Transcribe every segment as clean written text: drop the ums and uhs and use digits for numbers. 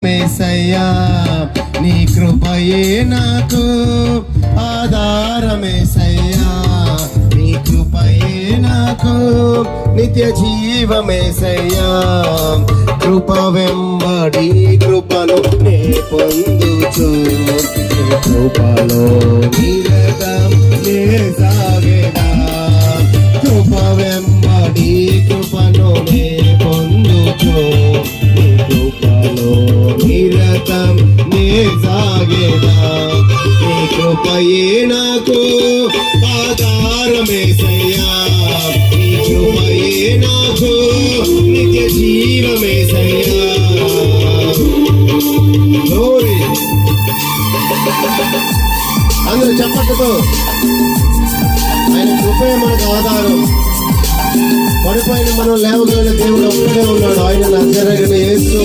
యేసయ్యా నీ కృపయే నాకు ఆధారమేసయ్యా నీ కృపయే నాకు నిత్య జీవమేసయ్యా కృప వెంబడి కృపను నే పొందుచు నీ కృపలో నిరతం నే సాగేదా కృప వెంబడి కృపను నే పొందుచు నీ కృపలో నిరతం నే సాగేదా నీ కృపయే నాకు ఆధారమేసయ్యా నీ కృపయే నాకు నిత్య జీవమేసయ్యా గ్లోరీ అందరూ చప్పట్లతో ఆయన కృపే మనకు ఆధారం పడిపోయిన మనం లేవగలిగిన దేవుడు ఒక్కడే ఉన్నాడు ఆయన నజరేయుడైన యేసు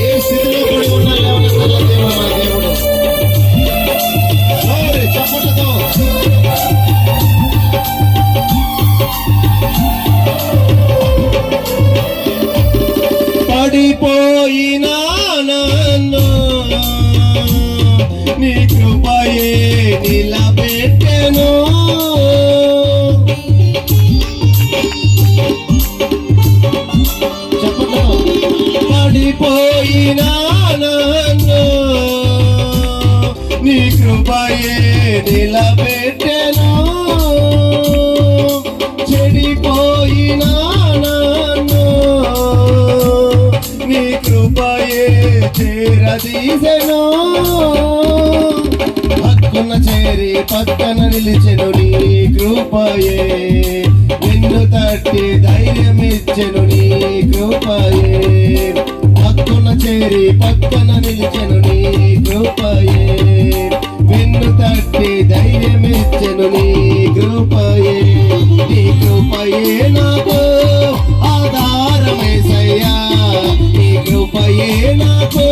ఏ స్థితిలో పడి ఉన్నా లేవనెత్తగల దేవుడు మన దేవుడు చప్పట్లతో పడిపోయినా నన్ను నీ కృపయే నిలబెట్టెను పడిపోయినా నన్ను నీ కృపయే నిలబెట్టెను చెడిపోయినా నన్ను నీ కృపయే చేరదీసెను హక్కున చేరి పక్కన నిలిచెను నీ కృపయే నిన్ను తట్టి ధైర్యమిచ్చెను నీ కృపయే హక్కున చేరి పక్కన నిలిచెను నీ కృపయే నిన్ను తట్టి ధైర్యమిచ్చెను నీ కృపయే నీ కృపయే నాకు ఆధారమేసయ్యా నీ కృపయే నాకు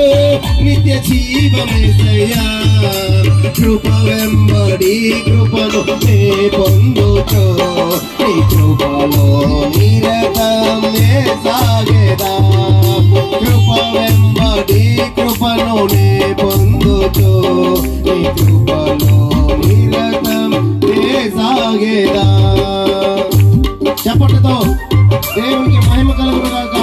నిత్య జీవమేసయ్యా కృప వెంబడి కృపను నే పొందుచు నీ కృపలో నిరతం నే సాగేదా కృప వెంబడి కృపను నే పొందుచు నీ కృపలో నిరతం నే సాగేదా చప్పట్లతో దేవునికి మహిమ కలుగును గాక.